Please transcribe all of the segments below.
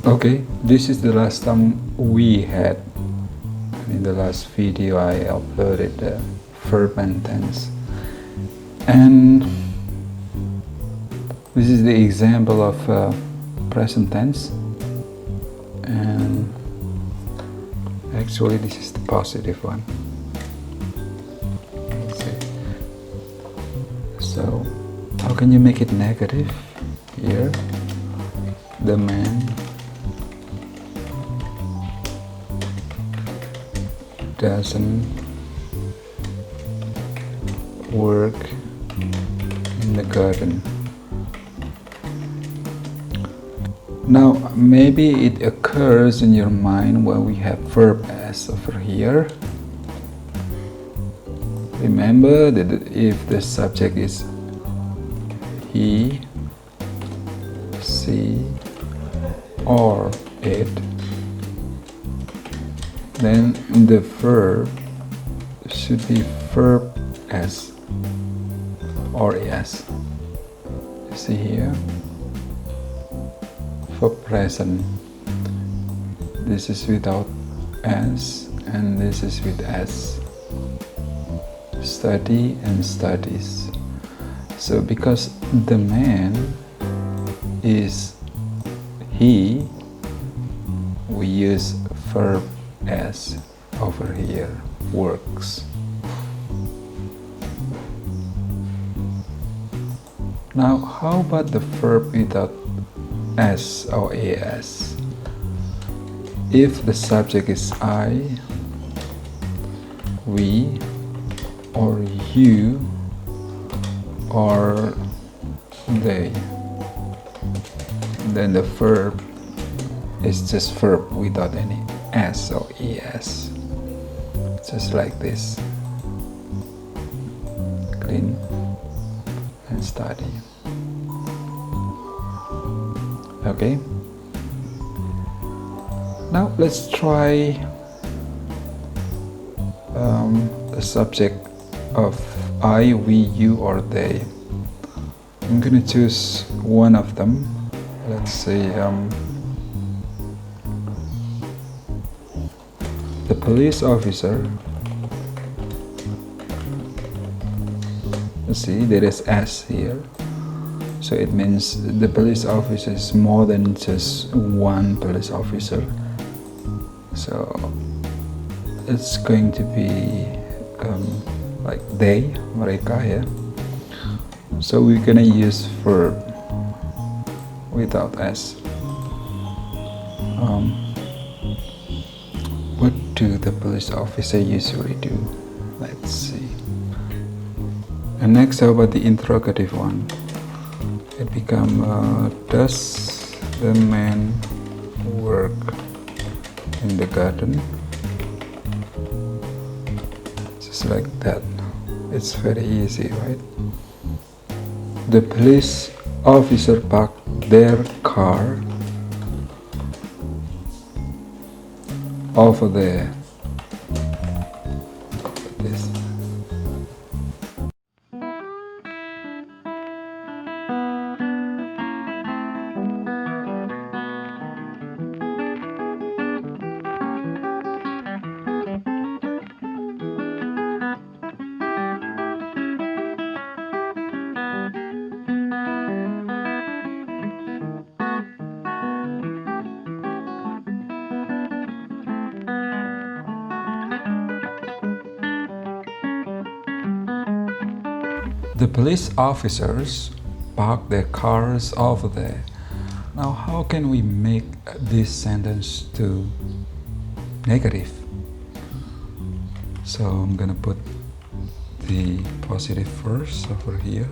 Okay, this is the last time we had. In the last video I uploaded the verb and tense, and this is the example of present tense, and actually this is the positive one. Let's see. So how can you make it negative? Here, the man doesn't work in the garden. Now maybe it occurs in your mind when we have verb as over here. Remember that if the subject is he, she, or it, then the verb should be verb s or es. You see here, for present, this is without s and this is with s. Study and studies. So because the man is he, we use verb as over here, works. Now how about the verb without s or as? If the subject is I, we, or you, or they, then the verb is just verb without any s or es, just like this: clean and study. Okay, now let's try the subject of I, we, you, or they. I'm gonna choose one of them. Let's say the police officer. You see, there is S here, so it means the police officer is more than just one police officer. So it's going to be like they, mereka, ya. So we're gonna use verb without S. What do the police officer usually do? Let's see. And next, how about the interrogative one? It become does the man work in the garden? Just like that. It's very easy, right? The police officer parked their car over there. This. The police officers park their cars over there. Now how can we make this sentence to negative? So I'm gonna put the positive first over here,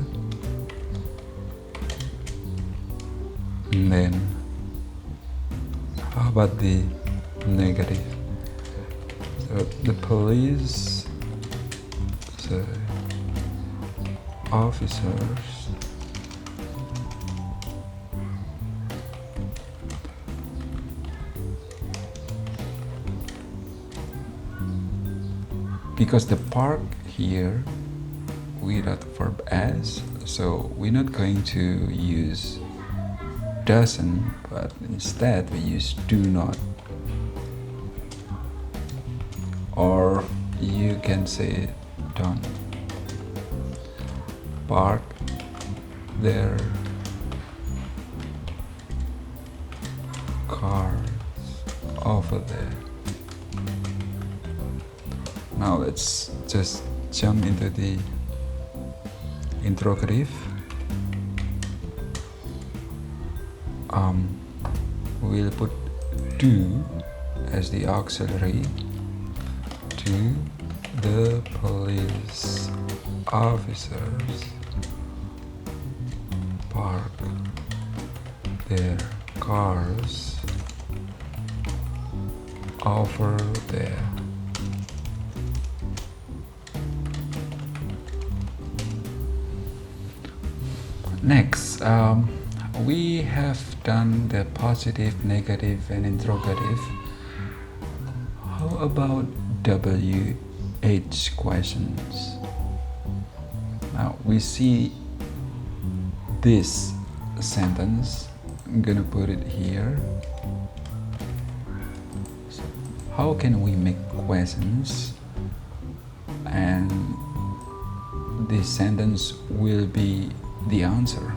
and then how about the negative? So the police officers because the park here without verb as, so we're not going to use doesn't, but instead we use do not. Or you can say don't. Park their cars over there. Now let's just jump into the interrogative. We'll put do as the auxiliary. To the police officers park their cars over there. Next, we have done the positive, negative, and interrogative. How about WH questions? Now we see this sentence. I'm gonna put it here. So how can we make questions and this sentence will be the answer?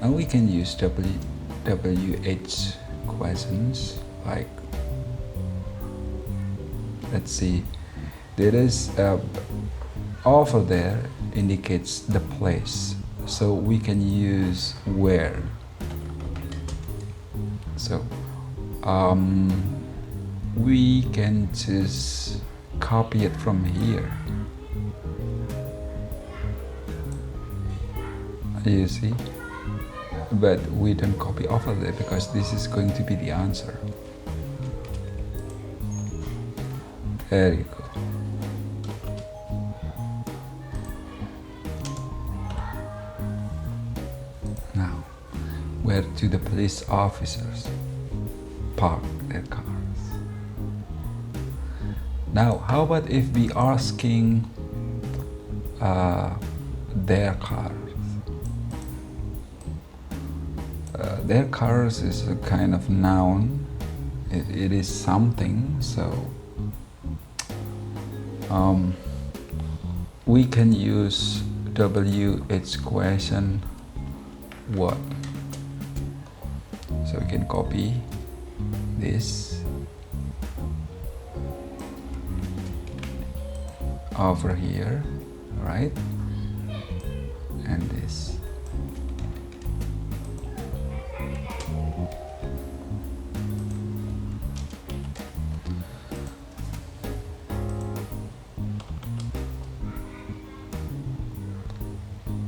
Now we can use WH questions, like, let's see, there is over there indicates the place, so we can use where. So we can just copy it from here. You see, but we don't copy over there because this is going to be the answer. There you go. Now, where do the police officers park their cars? Now, how about if we asking their cars? Their cars is a kind of noun. It is something, so we can use WH question what. So we can copy this over here, right? And this.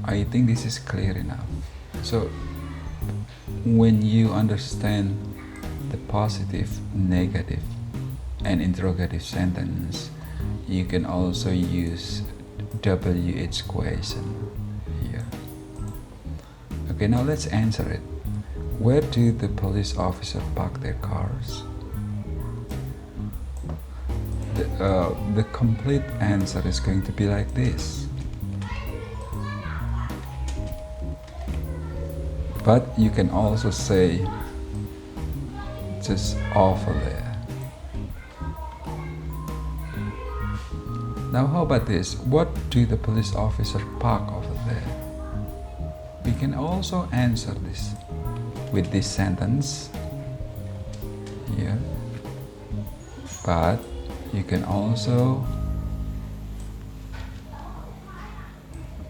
I think this is clear enough. So when you understand the positive, negative, and interrogative sentence, you can also use WH question here. Okay, now let's answer it. Where do the police officers park their cars? The complete answer is going to be like this. But you can also say just over there. Now how about this? What do the police officers park over there? We can also answer this with this sentence here. But you can also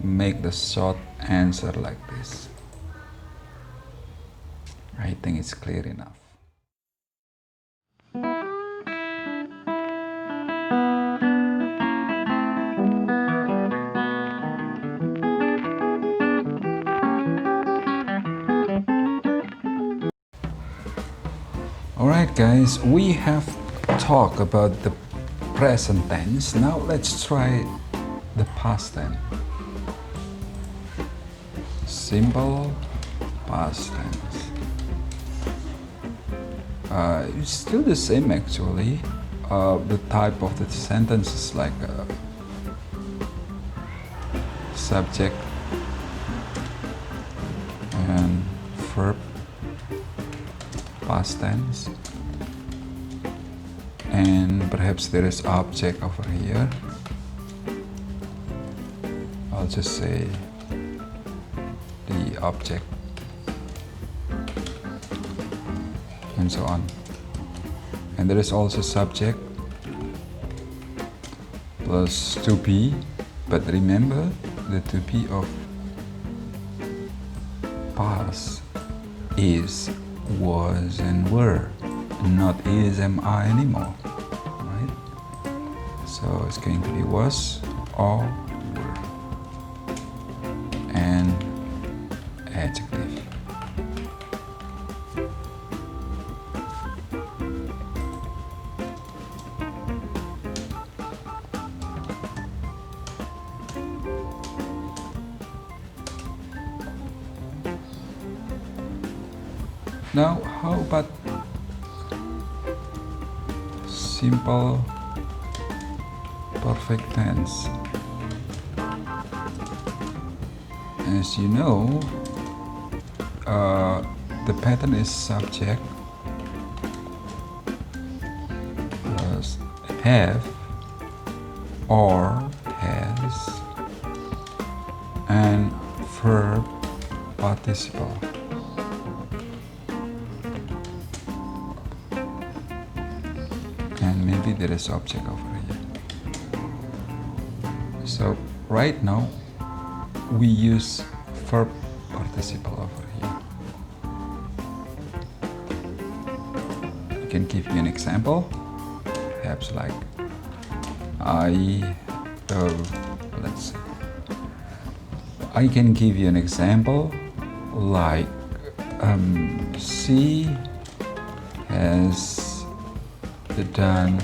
make the short answer like this. I think it's clear enough. Alright guys, we have talked about the present tense. Now let's try the past tense. Simple past tense. It's still the same actually. The type of the sentence is like a subject and verb past tense, and perhaps there is object over here. I'll just say the object, and so on. And there is also subject plus to be, but remember the to be of past is, was, and were, not is, am, are anymore, right? So it's going to be was or were, and adjective. Now, how about simple perfect tense? As you know, the pattern is subject plus have or has and verb participle. And maybe there is object over here. So right now we use verb participle over here. I can give you an example, perhaps like let's see. I can give you an example like she has done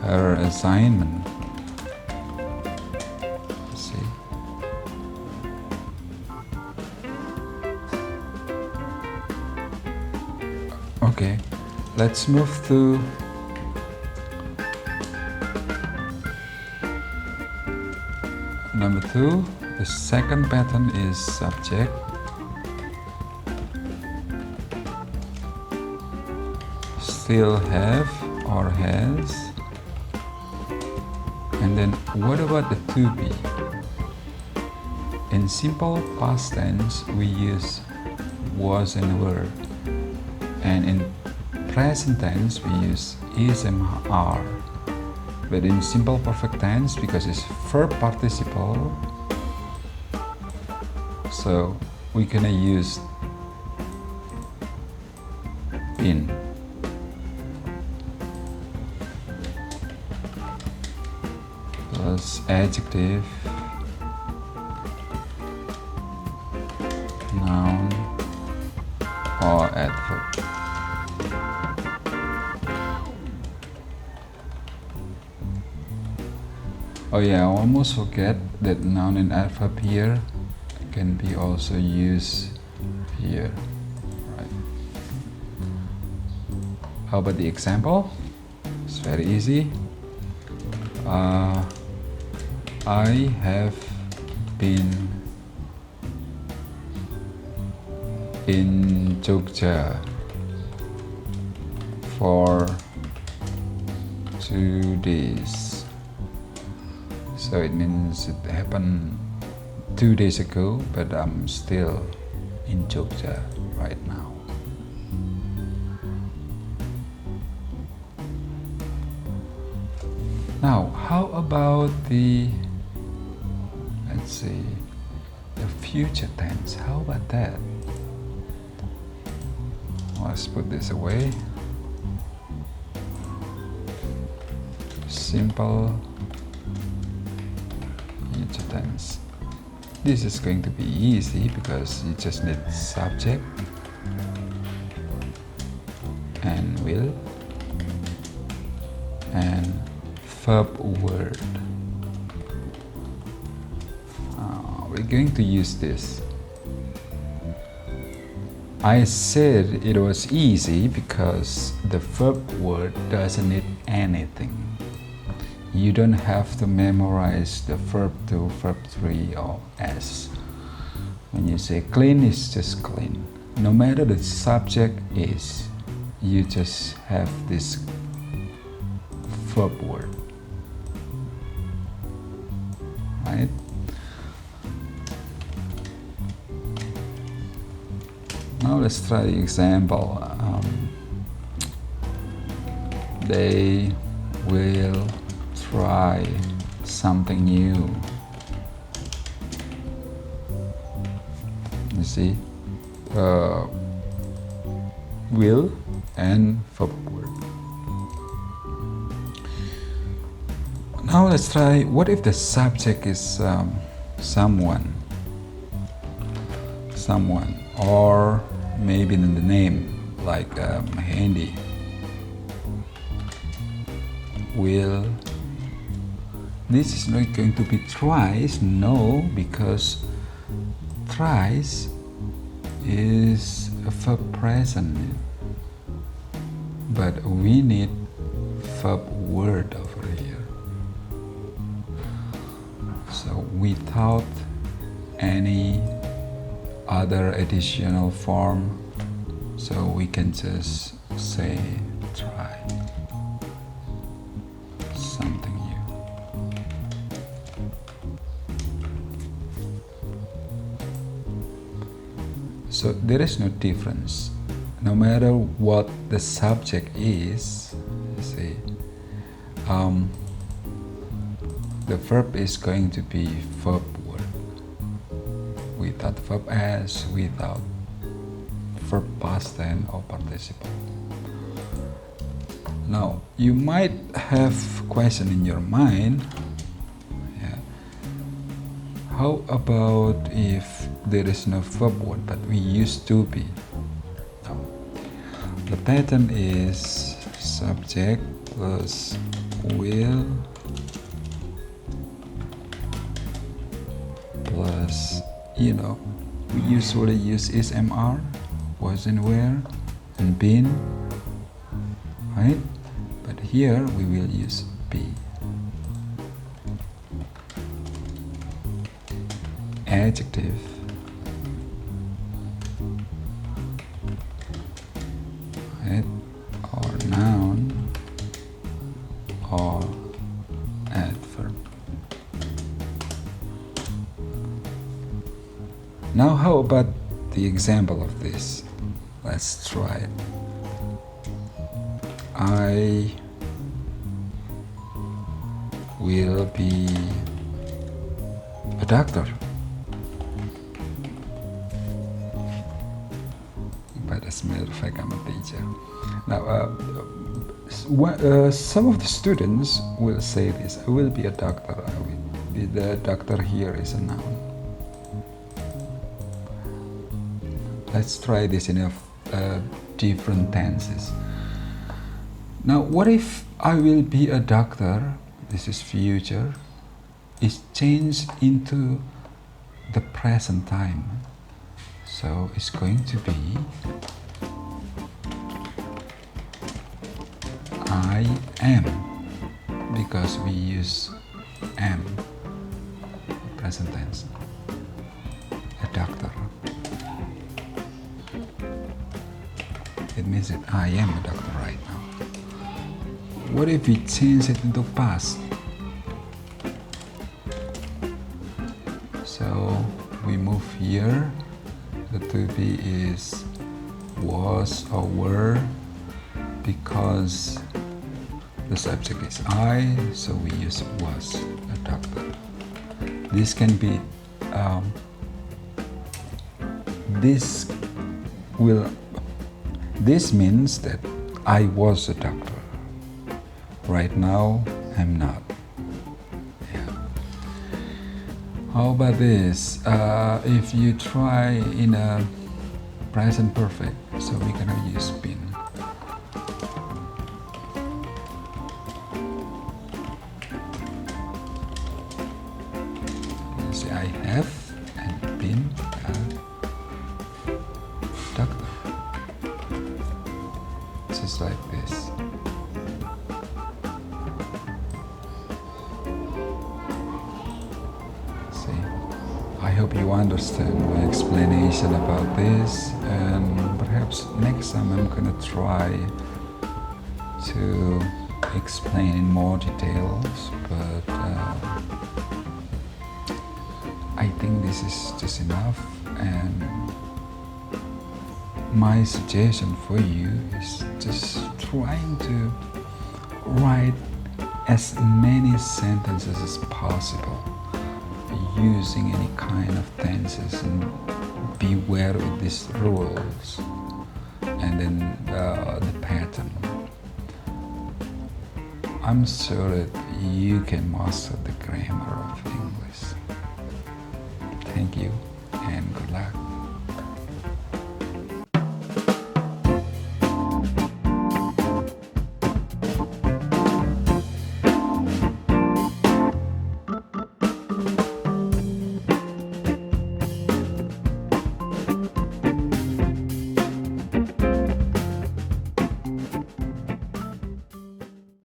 her assignment. See? Okay, let's move to number 2. The second pattern is subject still have or has, and then what about the to be? In simple past tense we use was and were, and in present tense we use is and are. But in simple perfect tense, because it's verb participle, so we're gonna use been. Plus adjective, noun, or adverb. Oh yeah, I almost forget that noun and adverb here can be also used here, right? How about the example? It's very easy. I have been in Jogja for 2 days. So it means it happened 2 days ago, but I'm still in Jogja right now. Now, how about the, let's see, the future tense? How about that? Let's put this away. Simple future tense. This is going to be easy because you just need subject and will and verb word. We're going to use this. I said it was easy because the verb word doesn't need anything. You don't have to memorize the verb 2, verb 3, or s. When you say clean, it's just clean. no matter the subject is, you just have this verb word, right? Now let's try the example. They will try something new. You see, will and verb word. Now let's try, what if the subject is someone, or maybe in the name, like Handy. Will, this is not going to be tries, no, because tries is a verb present, but we need verb word over here. So without any other additional form, so we can just say try something new. So there is no difference. No matter what the subject is, you see, the verb is going to be verb word, without verb as, without verb past tense or participle. Now, you might have question in your mind, how about if there is no verb word but we use to be? The pattern is subject plus will plus, we usually use is, mr, was and where, and been, right? But here we will use be. Adjective, right? Or noun, or adverb. Now how about the example of this? Let's try it. I will be a doctor. But as a matter of fact, I'm a teacher. Now, some of the students will say this: I will be a doctor. The doctor here is a noun. Let's try this in a different tenses. Now, what if I will be a doctor, this is future, is changed into the present time. So it's going to be I am, because we use am, present tense, a doctor. It means that I am a doctor right now. What if we change it into past? So we move here. The to be is was or were, because the subject is I, so we use was, a doctor. This can be, this means that I was a doctor. Right now, I'm not. Yeah. How about this? If you try in a present perfect, so we're gonna use been. You see, I have and been a doctor. Just like this. I hope you understand my explanation about this, and perhaps next time I'm gonna try to explain in more details, but I think this is just enough. And my suggestion for you is just trying to write as many sentences as possible using any kind of tenses, and beware with these rules and then the pattern. I'm sure that you can master the grammar of English. Thank you and good luck.